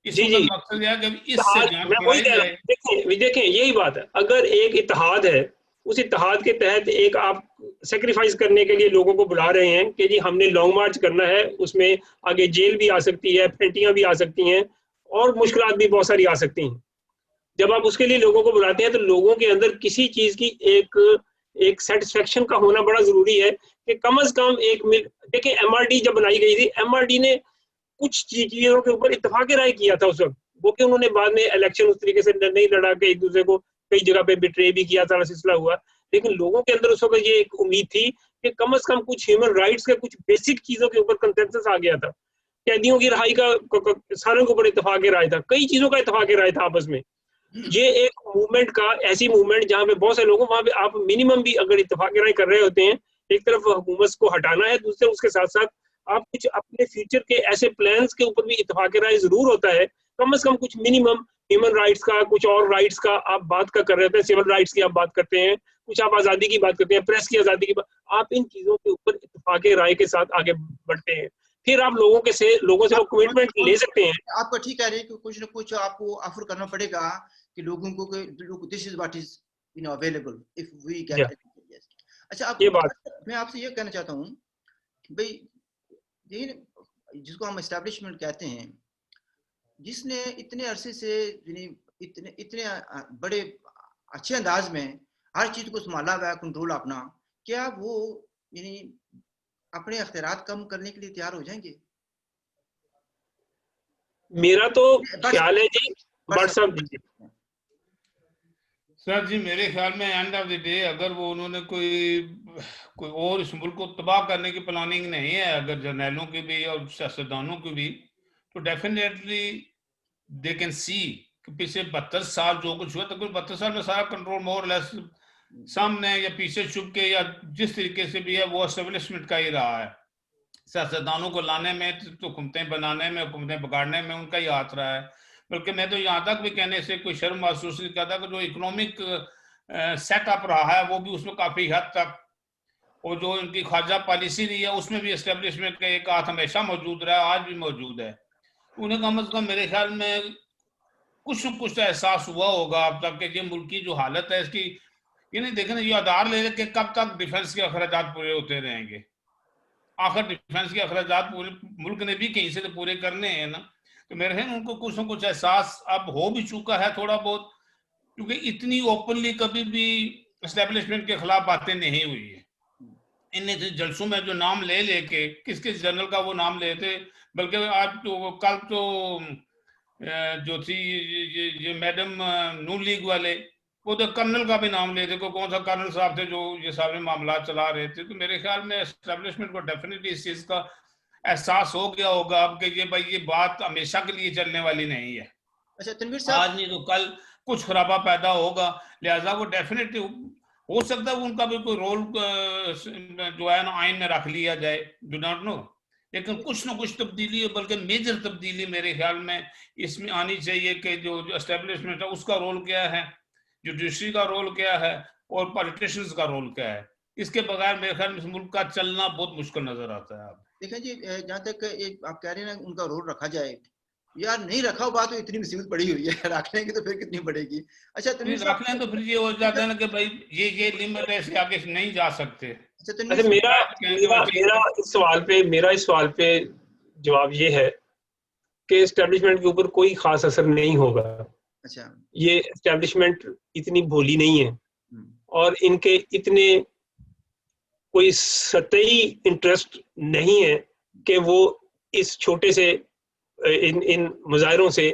इस वक्त मकसद यह है कि इससे जान छुड़ाई जाए। देखें यही बात है, अगर एक इत्तेहाद है, उस इत्तेहाद के तहत एक आप सेक्रीफाइस करने के लिए लोगों को बुला रहे हैं कि जी हमने लॉन्ग मार्च करना है, उसमें आगे जेल भी आ सकती है, फैंटियां भी आ सकती हैं और मुश्किलात भी बहुत सारी आ सकती हैं। जब आप उसके लिए लोगों को बुलाते हैं तो लोगों के अंदर किसी चीज की एक सेटिस्फेक्शन का होना बड़ा जरूरी है कि कम से कम देखिए एमआरडी जब बनाई गई थी, एमआरडी ने कुछ चीजों के ऊपर इत्तेफाक राय किया था उस वक्त, वो कि उन्होंने बाद में इलेक्शन उस तरीके से नहीं लड़ा के एक दूसरे को कई जगह पे बिट्रे भी किया था, सिलसिला हुआ, लेकिन लोगों के अंदर उस वक्त ये एक उम्मीद थी कि कम से कम कुछ ह्यूमन राइट्स के कुछ बेसिक चीजों के ऊपर कंसेंसस आ गया था। कैदियों की रिहाई का सारों के ऊपर इत्तेफाक राय था, कई चीजों का इत्तेफाक राय था आपस में। ये एक मूवमेंट का ऐसी मूवमेंट जहाँ पे बहुत से लोगों, वहां पे आप मिनिमम भी अगर इत्तेफाक राय कर रहे होते हैं, एक तरफ हुकूमत को हटाना है, दूसरे उसके साथ साथ आप कुछ अपने फ्यूचर के ऐसे प्लान्स के ऊपर भी इत्तेफाक राय जरूर होता है, कम से कम कुछ मिनिमम ह्यूमन राइट्स का, कुछ और राइट्स का आप बात कर रहे होते हैं, सिविल राइट्स की आप बात करते हैं, कुछ आप आजादी की बात करते हैं, प्रेस की आजादी की बात, आप इन चीजों के ऊपर इत्तेफाक राय के साथ आगे बढ़ते हैं, फिर आप लोगों से वो कमिटमेंट ले सकते हैं। आपका ठीक है, कुछ ना कुछ आपको ऑफर करना पड़ेगा कि लोगों को this is what is available if we get it. अच्छा, आप ये बात मैं आपसे ये कहना चाहता हूँ कि भाई ये जिसको हम एस्टैब्लिशमेंट कहते हैं, जिसने इतने अरसे से इतने बड़े अच्छे अंदाज में हर चीज को संभाला हुआ है, कंट्रोल अपना, क्या वो यानी अपने अख्तियारात कम करने के लिए तैयार हो जाएंगे? मेरा तो ख्याल है जी, सर जी मेरे ख्याल में एंड ऑफ द डे अगर वो उन्होंने कोई और इस मुल्क को तबाह करने की प्लानिंग नहीं है, अगर जर्नैलों की भी और सियासतदानों की भी, तो डेफिनेटली दे कैन सी कि पिछले 72 साल जो कुछ हुआ, तो कुछ 72 साल में सारा कंट्रोल मोर लेस सामने या पीछे छुप के या जिस तरीके से भी है वो एस्टेब्लिशमेंट का ही रहा है। सियासतदानों को लाने में, तो हुकूमतें बनाने में, हुकूमतें बिगाड़ने में उनका ही हाथ रहा है। बल्कि मैं तो यहाँ तक भी कहने से कोई शर्म महसूस नहीं करता कि जो इकोनॉमिक सेटअप रहा है वो भी उसमें काफी हद तक, और जो इनकी खारजा पॉलिसी रही है उसमें भी एस्टेब्लिशमेंट का एक हाथ हमेशा मौजूद रहा है, आज भी मौजूद है। उन्हें कम से कम मेरे ख्याल में कुछ न कुछ एहसास हुआ होगा अब तक कि ये मुल्क की जो हालत है इसकी, ये नहीं देखना ये आधार ले के कब तक डिफेंस के अखराजात पूरे होते रहेंगे। आखिर डिफेंस के अखराजात पूरे मुल्क ने भी कहीं से तो पूरे करने हैं ना, तो मेरे ख्याल उनको कुछ न कुछ एहसास अब हो भी चुका है थोड़ा बहुत, क्योंकि इतनी ओपनली कभी भी एस्टेब्लिशमेंट के खिलाफ बातें नहीं हुई है। इन्हें जलसों में जो नाम ले लेके किस किस जनरल का वो नाम लेते, बल्कि आज तो कल तो जो थी ये मैडम नून लीग वाले, वो तो कर्नल का भी नाम लेते, को कौन सा कर्नल साहब थे जो ये सारे मामला चला रहे थे। तो मेरे ख्याल में एस्टेब्लिशमेंट को डेफिनेटली इस चीज का एहसास हो गया होगा अब कि ये भाई ये बात हमेशा के लिए चलने वाली नहीं है। अच्छा तनवीर साहब, आज नहीं तो कल कुछ खराबा पैदा होगा, लिहाजा वो डेफिनेटली हो सकता है उनका भी कोई रोल जो है ना आइन में रख लिया जाए, डू नॉट नो, लेकिन कुछ ना कुछ तब्दीली है, बल्कि मेजर तब्दीली मेरे ख्याल में इसमें आनी चाहिए कि जो एस्टेब्लिशमेंट है उसका रोल क्या है, जुडिशरी का रोल क्या है और पॉलिटिशियंस का रोल क्या है। इसके बगैर मेरे ख्याल में इस मुल्क का चलना बहुत मुश्किल नजर आता है। आप देखें जी, जहाँ तक एक आप कह रहे हैं ना उनका रोल रखा जाए, यार नहीं रखा हुआ तो इतनी मुसीबत पड़ी हुई है, रख लेंगे तो फिर कितनी पड़ेगी। अच्छा तनवीर साहब, रख लें तो फिर ये हो जाता है ना कि भाई ये लिमिट है, इसके आगे नहीं जा सकते। अच्छा मेरा इस सवाल पे जवाब ये है कि एस्टेब्लिशमेंट के ऊपर कोई खास असर नहीं होगा। अच्छा, ये एस्टेब्लिशमेंट इतनी भोली नहीं है और इनके इतने कोई सतही इंटरेस्ट नहीं है कि वो इस छोटे से इन मुजाहिरों से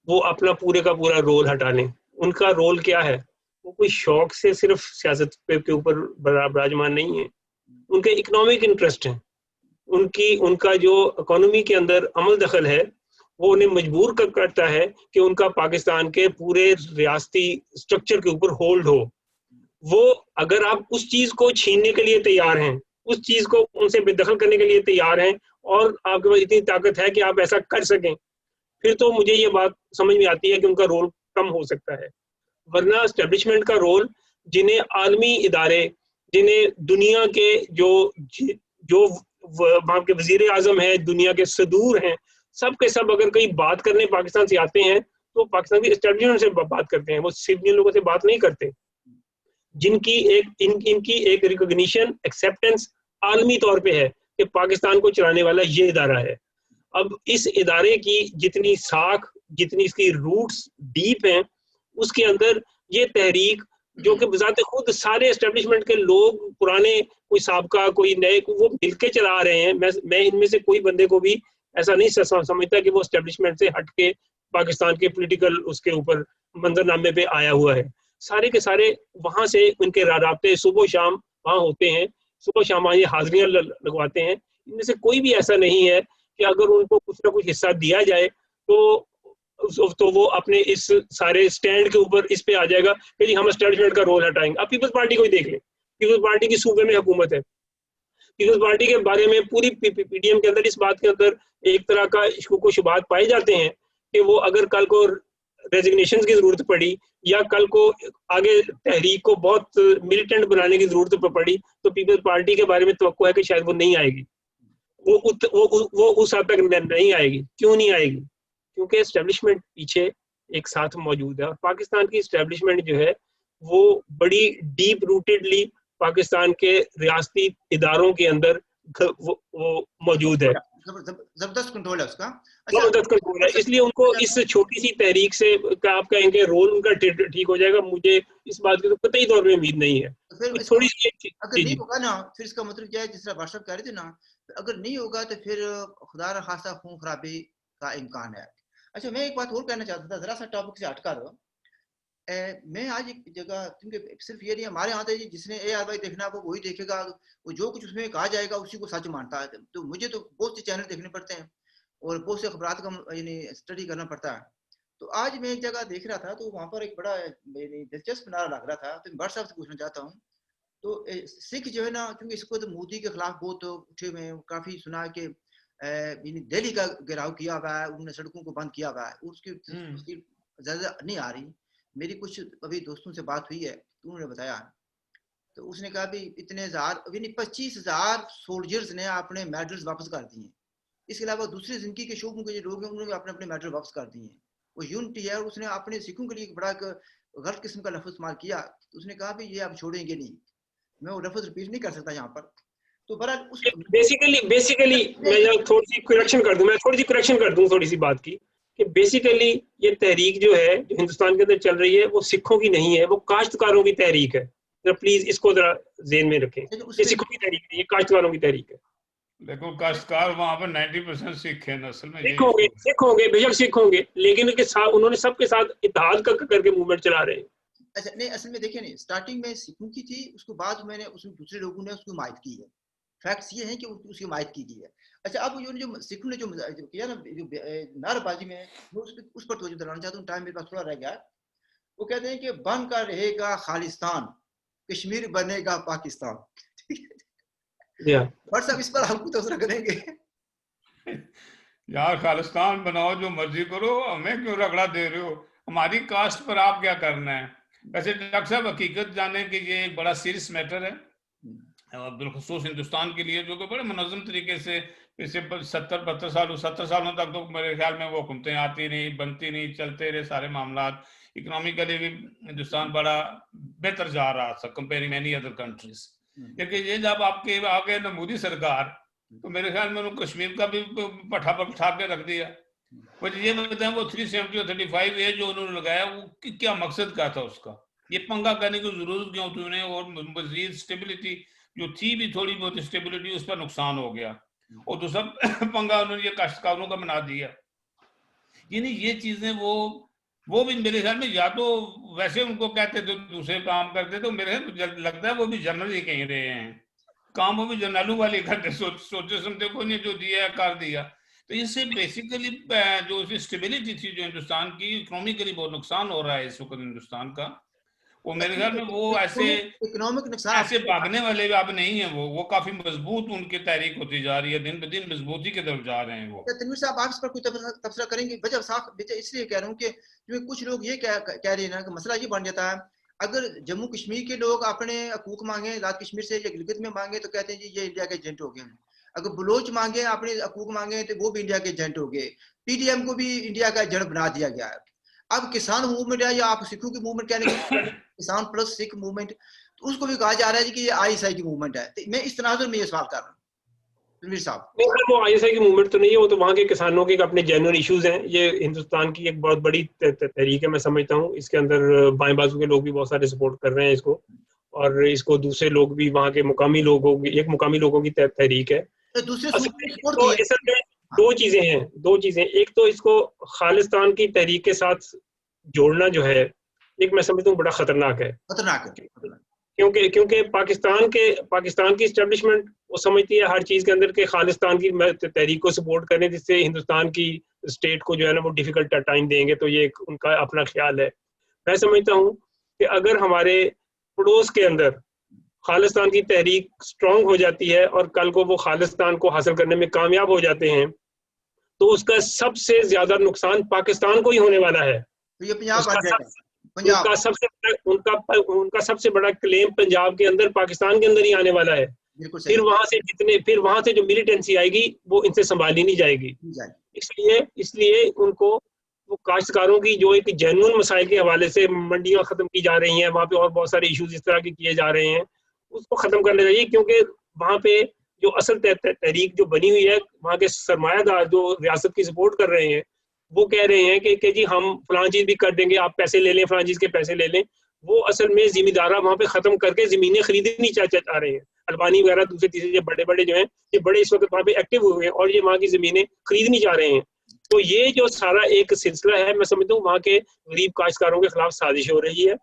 वो अपना पूरे का पूरा रोल हटा लें। उनका रोल क्या है? वो कोई शौक से सिर्फ सियासत के ऊपर विराजमान नहीं है, उनके इकोनॉमिक इंटरेस्ट हैं, उनका जो इकोनॉमी के अंदर अमल दखल है वो उन्हें मजबूर करता है कि उनका पाकिस्तान के पूरे रियासती स्ट्रक्चर के ऊपर होल्ड हो। वो अगर आप उस चीज को छीनने के लिए तैयार हैं, उस चीज को उनसे बेदखल करने के लिए तैयार हैं और आपके पास इतनी ताकत है कि आप ऐसा कर सकें, फिर तो मुझे ये बात समझ में आती है कि उनका रोल कम हो सकता है। वरना एस्टेब्लिशमेंट का रोल, जिन्हें आलमी इदारे, जिन्हें दुनिया के जो वहाँ के वजीर आजम है, दुनिया के सदूर हैं, सब के सब अगर कहीं बात करने पाकिस्तान से आते हैं तो पाकिस्तान की एस्टेब्लिशमेंट से बात करते हैं, वो सिविलियन लोगों से बात नहीं करते, जिनकी इनकी एक रिकॉग्निशन, एक्सेप्टेंस आलमी तौर पे है कि पाकिस्तान को चलाने वाला ये इदारा है। अब इस इदारे की जितनी साख, जितनी इसकी रूट्स डीप हैं, उसके अंदर ये तहरीक जो कि बजाते खुद सारे एस्टेब्लिशमेंट के लोग, पुराने कोई साबका कोई नए, वो मिलके चला रहे हैं। मैं इनमें से कोई बंदे को भी ऐसा नहीं समझता कि वो एस्टेब्लिशमेंट से हट के पाकिस्तान के पॉलिटिकल उसके ऊपर मंजरनामे पे आया हुआ है। सारे के सारे वहां से उनके राब्ते सुबह शाम वहाँ होते हैं, सुबह शाम वहाँ ये हाजिरियाँ लगवाते हैं। इनमें से कोई भी ऐसा नहीं है कि अगर उनको कुछ ना कुछ हिस्सा दिया जाए तो वो अपने इस सारे स्टैंड के ऊपर इस पे आ जाएगा कि जी हम एस्टेब्लिशमेंट का रोल हटाएंगे। अब पीपल्स पार्टी को ही देख लें, पीपल्स पार्टी की सूबे में हुकूमत है, पीपल्स पार्टी के बारे में पूरी पीडीएम के अंदर इस बात के अंदर एक तरह का को शुबात पाए जाते हैं कि वो अगर कल को रेजिग्नेशन की जरूरत पड़ी या कल को आगे तहरीक को बहुत मिलिटेंट बनाने की जरूरत पड़ी तो पीपल्स पार्टी के बारे में तवक्को है कि शायद वो नहीं आएगी, वो उस हद तक नहीं आएगी। क्यों नहीं आएगी? क्योंकि एस्टेब्लिशमेंट पीछे एक साथ मौजूद है और पाकिस्तान की एस्टेब्लिशमेंट जो है वो बड़ी डीप रूटेडली पाकिस्तान के रियासती इदारों के अंदर वो मौजूद है, जबरदस्त कंट्रोल है उसका, जबरदस्त कंट्रोल है। इसलिए उनको इस छोटी सी तहरीक से आप कहेंगे रोल उनका ठीक हो जाएगा, मुझे इस बात की तो कतई तौर पे उम्मीद नहीं है। फिर थोड़ी सी अगर नहीं होगा ना, फिर इसका मतलब क्या है, जिस तरह बादशाह कह रहे थे ना, अगर नहीं होगा तो फिर खुदा न खासा खून खराबी का इम्कान है। अच्छा, मैं एक बात और कहना चाहता था, जरा सा टॉपिक से हटकर। मैं आज एक जगह, क्योंकि सिर्फ ये नहीं हमारे यहाँ तो जिसने ARY देखना वो वही देखेगा, वो जो कुछ उसमें कहा जाएगा उसी को सच मानता है। तो मुझे तो बहुत से चैनल देखने पड़ते हैं और बहुत से खबरात का यानी स्टडी करना पड़ता है। तो आज मैं एक जगह देख रहा था तो वहाँ पर एक बड़ा दिलचस्प नारा लग रहा था, तो मैं साहब से पूछना चाहता हूँ। तो सिख जो है ना, क्योंकि इसको तो मोदी के खिलाफ बहुत उठे हुए हैं, काफी सुना कि दिल्ली का घेराव किया हुआ है, उन्होंने सड़कों को बंद किया हुआ है, उसकी ज्यादा नहीं आ रही। मेरी कुछ अभी दोस्तों से बात हुई है तो उन्होंने बताया, तो उसने कहा भी इतने 25,000 सोल्जर्स ने अपने मेडल्स वापस कर दिए। इसके अलावा दूसरे जिंदगी के शोकों के जो लोग हैं उन्होंने अपने अपने मेडल वापस कर दिए। वो यूनिटी है और उसने अपने सिखों के लिए बड़ा गलत किस्म का लफ्ज इस्तेमाल किया। तो उसने कहा भी ये आप छोड़ेंगे नहीं। मैं वो लफ्ज रिपीट नहीं कर सकता यहाँ पर। तो बहरहाल उस बेसिकली मैं थोड़ी सी करेक्शन कर दूं थोड़ी सी बात की, कि बेसिकली ये तहरीक जो है जो हिंदुस्तान के अंदर चल रही है वो सिखों की नहीं है, वो काश्तकारों की तहरीक है। जरा प्लीज इसको जरा ज़हन में रखें, ये सिखों की तहरीक नहीं है, काश्तकारों की तहरीक है। देखो काश्तकार वहाँ पर 90% सिख है, असल में सिख होंगे बेशक सिख होंगे, लेकिन उनके साथ उन्होंने सबके साथ इत्तेहाद करके मूवमेंट चला रहे हैं। अच्छा नहीं, असल में देखिए नहीं, स्टार्टिंग में सिखों की थी, उसके बाद मैंने उसमें दूसरे लोगों ने उसकी हिमायत की है। फैक्ट्स ये हैं कि उसकी हिमायत की गई है। अच्छा, अब जो सिखों ने जो किया ना, जो नारेबाजी में, मैं उस पर तवज्जो दिलाना चाहता हूँ, टाइम मेरे पास थोड़ा रह गया। वो कहते हैं कि बन का रहेगा खालिस्तान, कश्मीर बनेगा पाकिस्तान। बट साहब इस पर हम कुछ तबसरा करेंगे? यार खालिस्तान बनाओ, जो मर्जी करो, हमें क्यों रगड़ा दे रहे हो? हमारी कास्ट पर आप क्या करना है? वैसे डॉक्टर साहब हकीकत जाने कि ये एक बड़ा सीरियस मैटर है, बिलखुसूस हिंदुस्तान के लिए, जो कि बड़े मुनज़्ज़म तरीके से पिछले 70 सालों तक तो मेरे ख्याल में वो हुकूमतें आती नहीं, बनती नहीं, चलते रहे सारे मामला। इकोनॉमिकली भी हिंदुस्तान बड़ा बेहतर जा रहा था कंपेयरिंग एनी अदर कंट्रीज। लेकिन ये जब आपके आगे न मोदी सरकार, तो मेरे ख्याल में उन्होंने कश्मीर का भी पठा पर बिठा के रख दिया। मुझे ये बताएं, वो 370 और 35A जो उन्होंने लगाया, वो क्या मकसद क्या था उसका? ये पंगा करने की जरूरत क्यों थी उन्हें? और मजीद स्टेबिलिटी जो थी भी, थोड़ी बहुत स्टेबिलिटी, उस पर नुकसान हो गया। और दूसरा पंगा उन्होंने ये काश्तकारों का बना दिया। यानी ये चीजें वो वो भी मेरे ख्याल में या तो वैसे उनको कहते तो दूसरे काम करते, तो मेरे ख्याल लगता है वो भी जनरल ही कह रहे हैं काम, वो भी जर्नलों वाले करते, सोचे समझे कोई नहीं, जो दिया कर दिया। तो इससे बेसिकली जो स्टेबिलिटी थी जो हिंदुस्तान की, इकोनॉमिकली बहुत नुकसान हो रहा है इस वक्त हिंदुस्तान का। वो मेरे ख्याल में वो इकोनॉमिक नुकसान ऐसे भागने वाले अब नहीं है, वो काफी मजबूत उनकी तहरीक होती जा रही है, दिन ब दिन मजबूती की तरफ जा रहे हैं वो। तनवीर साहब, आप इस पर कोई तबसरा करेंगे? वजह साफ इसलिए कह रहा हूँ कि कुछ लोग ये कह रहे हैं ना कि मसला ये बन जाता है, अगर जम्मू कश्मीर के लोग अपने हकूक मांगे आज़ाद कश्मीर से या गिलगित में मांगे तो कहते हैं जी ये इंडिया के एजेंट हो गए हैं। अगर बलोच मांगे अपने हकूक मांगे तो वो भी इंडिया के एजेंट हो गए। पीडीएम को भी इंडिया का एजेंट बना दिया गया है। अब किसान मूवमेंट है या आप सिखों की मूवमेंट कहने किसान प्लस सिख मूवमेंट, तो उसको भी कहा जा रहा है कि ये आईएसआई की मूवमेंट है। तो मैं इस तनाजुर में ये सवाल कर रहा हूँ रणवीर साहब। नहीं, वो आईएसआई की मूवमेंट तो नहीं है, वो तो वहाँ के किसानों के अपने जेन्युइन इश्यूज हैं। ये हिंदुस्तान की एक बहुत बड़ी तहरीक है, मैं समझता हूँ। इसके अंदर बाएं बाजू के लोग भी बहुत सारे सपोर्ट कर रहे हैं इसको, और इसको दूसरे लोग भी, वहाँ के मुकामी लोगों की, एक मुकामी लोगों की तहरीक है। तो दूसरे तो असल में दो चीजें। एक तो इसको खालिस्तान की तहरीक के साथ जोड़ना जो है, एक मैं समझता हूँ बड़ा खतरनाक है। क्योंकि पाकिस्तान की एस्टेब्लिशमेंट वो समझती है हर चीज के अंदर के खालिस्तान की तहरीक को सपोर्ट करें, जिससे हिंदुस्तान की स्टेट को जो है ना वो डिफिकल्ट टाइम देंगे। तो ये उनका अपना ख्याल है। मैं समझता हूँ कि अगर हमारे पड़ोस के अंदर खालिस्तान की तहरीक स्ट्रांग हो जाती है और कल को वो खालिस्तान को हासिल करने में कामयाब हो जाते हैं, तो उसका सबसे ज्यादा नुकसान पाकिस्तान को ही होने वाला है। तो ये उनका सबसे बड़ा क्लेम पंजाब के अंदर, पाकिस्तान के अंदर ही आने वाला है। फिर वहां से जो मिलिटेंसी आएगी वो इनसे संभाली नहीं जाएगी। इसलिए उनको वो काश्तकारों की जो एक जेन्युइन मसाइल के हवाले से मंडियां खत्म की जा रही हैं, वहाँ पे और बहुत सारे इश्यूज इस तरह के किए जा रहे हैं, उसको खत्म करना चाहिए। क्योंकि वहाँ पे जो असल तहरीक जो बनी हुई है, वहाँ के सरमायादार जो रियासत की सपोर्ट कर रहे हैं, वो कह रहे हैं कि जी हम फलां चीज भी कर देंगे, आप पैसे ले लें, फलां चीज के पैसे ले लें। वो असल में जिम्मेदारा वहाँ पे खत्म करके जमीनें खरीदनी चाह रहे हैं। अल्बानी वगैरह दूसरे तीसरे बड़े बड़े जो हैं, ये बड़े इस वक्त वहाँ पे एक्टिव हुए हैं और ये वहाँ की जमीनें खरीदनी चाह रहे हैं। तो ये जो सारा एक सिलसिला है, मैं समझता हूँ वहाँ के गरीब काश्तकारों के खिलाफ साजिश हो रही है।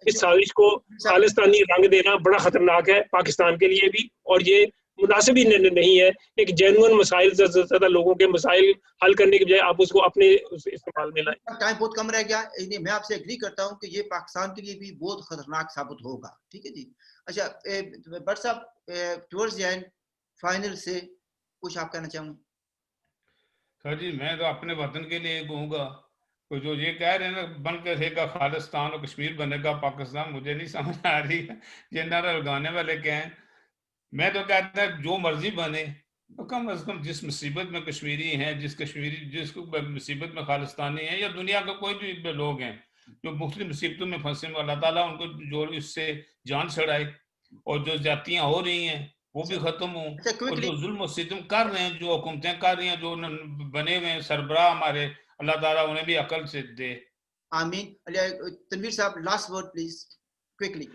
इस साजिश को खालिस्तानी रंग देना बड़ा खतरनाक है पाकिस्तान के लिए भी, और ये मुनासिब ही नहीं है। एक जेन्युइन मसाइल, ज्यादा लोगों के मसाइल हल करने के बजाय आप उसको अपने इस्तेमाल में लाएं। टाइम बहुत कम रह गया, मैं आपसे एग्री करता हूं कि ये पाकिस्तान के लिए भी बहुत खतरनाक साबित होगा। ठीक है जी। अच्छा भट्ट साहब, टुवर्ड्स द एंड फाइनल से कुछ आप कहना चाहूंगे? सर जी, मैं तो अपने वतन के लिए कहूँगा, तो जो ये कह रहे हैं ना बन के रहेगा खालिस्तान और कश्मीर बनेगा पाकिस्तान, मुझे नहीं समझ आ रही है ये नारा लगाने वाले क्या हैं। मैं तो कहता है जो मर्जी बने, तो कम अज कम जिस मुसीबत में कश्मीरी हैं, जिस मुसीबत में खालिस्तानी हैं, या दुनिया का कोई भी लोग हैं जो मुख्तलिफ मुसीबतों में फंसे, अल्लाह ताला उनको जो इससे जान छड़ाए, और जो जातियां हो रही हैं वो भी खत्म हो, और जो जुल्म सितम कर रहे हैं, जो हुकूमतें कर रही हैं, जो बने हुए हैं सरबराह हमारे, अल्लाह ताला उन्हें भी अकल से दे। आमीन। तनवीर साहब, लास्ट वर्ड प्लीज, क्विकली।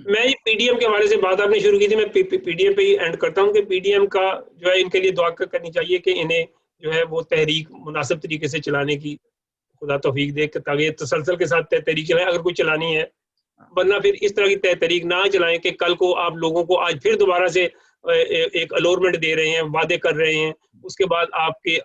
मैं पीडीएम के हवाले से बात आपने शुरू की थी, मैं पीडीएम पे ही एंड करता हूँ कि पीडीएम का जो है इनके लिए दुआ करनी चाहिए कि इन्हें जो है वो तहरीक मुनासिब तरीके से चलाने की खुदा तौफीक दे, ताकि तसलसल के साथ तहरीक चलाएं अगर कोई चलानी है। वरना फिर इस तरह की तहरीक ना चलाएं कि कल को आप लोगों को आज फिर दोबारा से एक अलोरमेंट दे रहे हैं, वादे कर रहे हैं, उसके बाद आपसे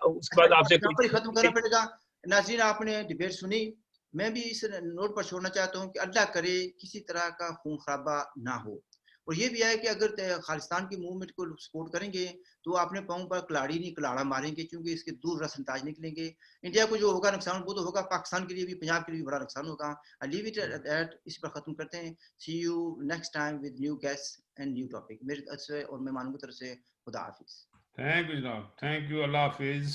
खत्म करना पड़ेगा। नाज़रीन, आपने डिबेट सुनी, मैं भी इस नोट पर छोड़ना चाहता हूँ कि अल्लाह करे किसी तरह का खून खराबा ना हो, और ये भी है कि अगर खालिस्तान की मूवमेंट को सपोर्ट करेंगे तो अपने पाँव पर कुल्हाड़ी नहीं कुल्हाड़ा मारेंगे, क्योंकि इसके दूर रसनताज निकलेंगे। इंडिया को जो होगा नुकसान वो तो होगा, पाकिस्तान के लिए भी, पंजाब के लिए भी बड़ा नुकसान होगा। I leave it at that, इस पर खत्म करते हैं। See you next time with new guest and new topic. मेरे तरफ से और मेहमानों की तरफ से खुदा हाफिज। थैंक यू जनाब, थैंक यू, अल्लाह हाफिज।